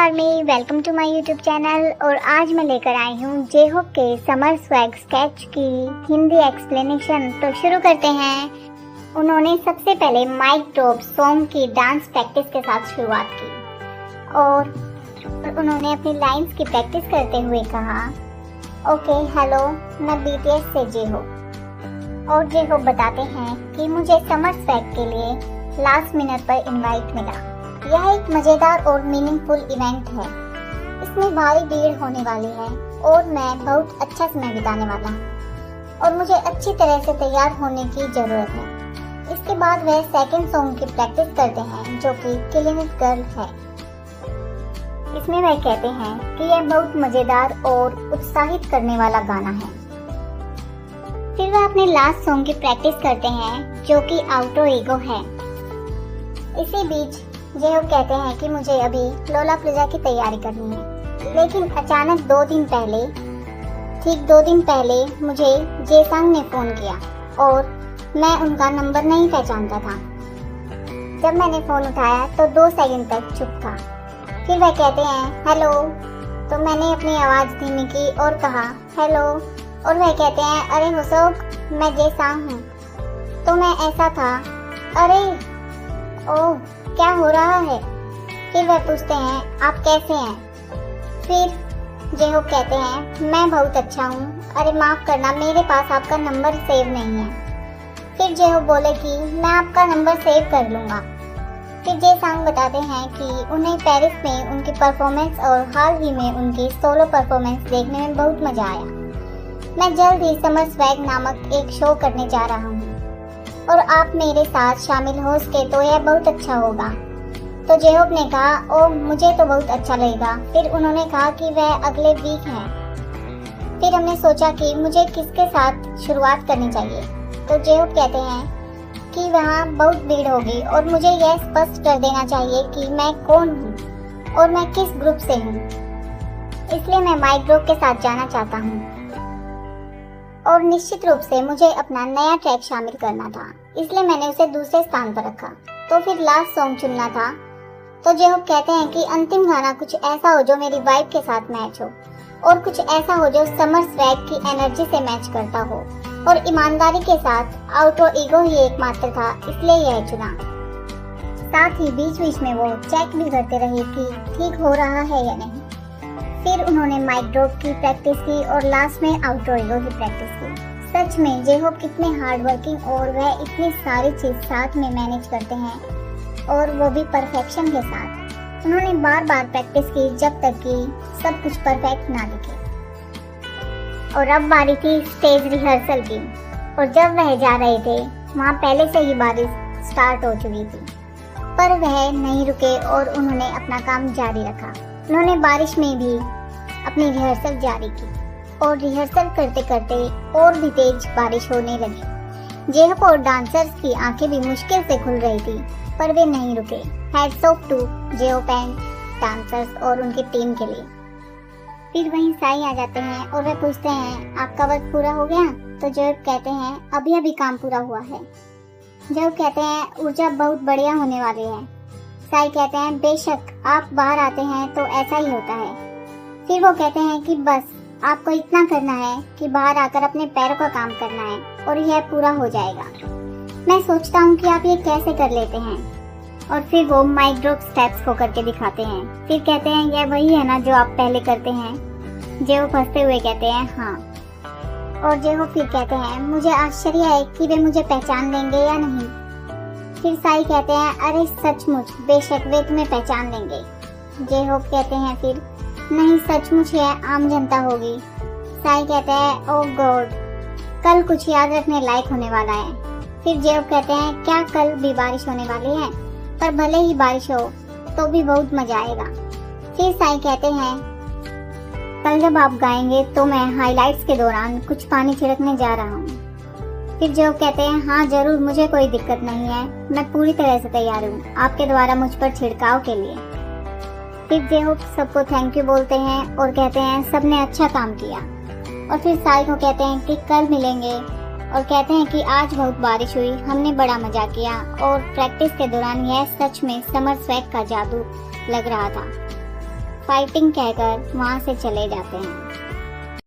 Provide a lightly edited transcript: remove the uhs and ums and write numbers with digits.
Army, welcome to my YouTube channel. और आज मैं लेकर आई हूँ जेहोप के समर स्वैग स्केच की हिंदी एक्सप्लेनेशन। तो शुरू करते हैं। उन्होंने सबसे पहले माइक ड्रॉप सॉन्ग की डांस प्रैक्टिस के साथ शुरुआत की और उन्होंने अपनी लाइंस की प्रैक्टिस करते हुए कहा, ओके हेलो, मैं BTS से जेहोप। और जेहोप बताते हैं कि मुझे समर स्वैग के लिए लास्ट मिनट पर इनवाइट मिला। यह एक मज़ेदार और मीनिंगफुल इवेंट है। इसमें भारी भीड़ होने वाली है और मैं बहुत अच्छा समय बिताने वाला हूँ और मुझे अच्छी तरह से तैयार होने की ज़रूरत है। इसके बाद वह सेकंड सॉन्ग की प्रैक्टिस करते हैं जो कि किलिंग इट गर्ल है। इसमें वह कहते हैं कि यह बहुत मज़ेदार और उत्साहित करने वाला गाना है। फिर वह अपने लास्ट सॉन्ग की प्रैक्टिस करते हैं जो कि आउटर ईगो है। इसी बीच जेहोप कहते हैं कि मुझे अभी लोलापुज़ा की तैयारी करनी है, लेकिन अचानक ठीक दो दिन पहले मुझे जेसंग ने फ़ोन किया और मैं उनका नंबर नहीं पहचानता था। जब मैंने फ़ोन उठाया तो 2 सेकंड तक चुप था। फिर वह कहते हैं हेलो, तो मैंने अपनी आवाज़ धीमी की और कहा हेलो, और वह कहते हैं अरे होसोक, मैं जेसंग हूँ। तो मैं ऐसा था, अरे ओह क्या हो रहा है। फिर वह पूछते हैं आप कैसे हैं। फिर जेहोप कहते हैं मैं बहुत अच्छा हूँ, अरे माफ़ करना मेरे पास आपका नंबर सेव नहीं है। फिर जेहोप बोले कि मैं आपका नंबर सेव कर लूँगा। फिर जेसंग बताते हैं कि उन्हें पेरिस में उनकी परफॉर्मेंस और हाल ही में उनकी सोलो परफॉर्मेंस देखने में बहुत मज़ा आया। मैं जल्द ही समर स्वैग नामक एक शो करने जा रहा हूँ और आप मेरे साथ शामिल हो सके तो यह बहुत अच्छा होगा। तो जेहोप ने कहा ओह मुझे तो बहुत अच्छा लगेगा। फिर उन्होंने कहा कि वह अगले वीक हैं। फिर हमने सोचा कि मुझे किसके साथ शुरुआत करनी चाहिए। तो जेहोप कहते हैं कि वहाँ बहुत भीड़ होगी और मुझे यह स्पष्ट कर देना चाहिए कि मैं कौन हूँ और मैं किस ग्रुप से हूँ, इसलिए मैं माइक ग्रुप के साथ जाना चाहता हूँ और निश्चित रूप से मुझे अपना नया ट्रैक शामिल करना था, इसलिए मैंने उसे दूसरे स्थान पर रखा। तो फिर लास्ट सॉन्ग चुनना था। तो जेहोप कहते हैं कि अंतिम गाना कुछ ऐसा हो जो मेरी वाइब के साथ मैच हो और कुछ ऐसा हो जो समर स्वैग की एनर्जी से मैच करता हो, और ईमानदारी के साथ आउटर ईगो ही एकमात्र था, इसलिए यह चुना। साथ ही बीच बीच में वो चेक भी करते रहे कि ठीक हो रहा है या नहीं। फिर उन्होंने माइक ड्रॉप की प्रैक्टिस की और लास्ट में आउटर ईगो की प्रैक्टिस की। सच में जेहोप कितने हार्ड वर्किंग और वह इतनी सारी चीज़ साथ में मैनेज करते हैं और वो भी परफेक्शन के साथ। उन्होंने बार बार प्रैक्टिस की जब तक कि सब कुछ परफेक्ट ना दिखे। और अब बारी थी स्टेज रिहर्सल की, और जब वह जा रहे थे वहाँ पहले से ही बारिश स्टार्ट हो चुकी थी, पर वह नहीं रुके और उन्होंने अपना काम जारी रखा। उन्होंने बारिश में भी अपनी रिहर्सल जारी की और रिहर्सल करते करते और भी तेज बारिश होने लगी। जेहोप और डांसर्स की आंखें भी मुश्किल से खुल रही थी, पर वे नहीं रुके। Hats off to J-Hope and dancers और उनकी टीम के लिए। फिर वहीं साई आ जाते हैं और वे पूछते हैं आपका वर्क पूरा हो गया। तो जेहोप कहते हैं अभी अभी काम पूरा हुआ है। जेहोप कहते हैं ऊर्जा बहुत बढ़िया होने वाली है। साई कहते हैं बेशक, आप बाहर आते हैं तो ऐसा ही होता है। फिर वो कहते हैं कि बस आपको इतना करना है कि बाहर आकर अपने पैरों का काम करना है और यह पूरा हो जाएगा। मैं सोचता हूँ कि आप ये कैसे कर लेते हैं। और फिर वो माइक ड्रॉप स्टेप्स को करके दिखाते हैं। फिर कहते हैं यह वही है ना जो आप पहले करते हैं। जेहोप हंसते हुए कहते हैं हाँ। और जेहोप फिर कहते हैं मुझे आश्चर्य है कि वे मुझे पहचान लेंगे या नहीं। फिर साई कहते हैं अरे सचमुच, बेशक वे तुम्हें पहचान लेंगे। जेहोप कहते हैं फिर नहीं, सचमुच यह आम जनता होगी। साई कहते हैं ओह गॉड, कल कुछ याद रखने लायक होने वाला है। फिर जेहोप कहते हैं क्या कल भी बारिश होने वाली है, पर भले ही बारिश हो तो भी बहुत मजा आएगा। फिर साई कहते हैं कल जब आप गाएंगे तो मैं हाइलाइट्स के दौरान कुछ पानी छिड़कने जा रहा हूँ। फिर जेहोप कहते हैं हाँ जरूर, मुझे कोई दिक्कत नहीं है, मैं पूरी तरह से तैयार हूँ आपके द्वारा मुझ पर छिड़काव के लिए। फिर जेहोप सबको थैंक यू बोलते हैं और कहते हैं सबने अच्छा काम किया। और फिर साई को कहते हैं कि कल मिलेंगे और कहते हैं कि आज बहुत बारिश हुई, हमने बड़ा मजा किया और प्रैक्टिस के दौरान यह सच में समर स्वैग का जादू लग रहा था। फाइटिंग कहकर वहाँ से चले जाते हैं।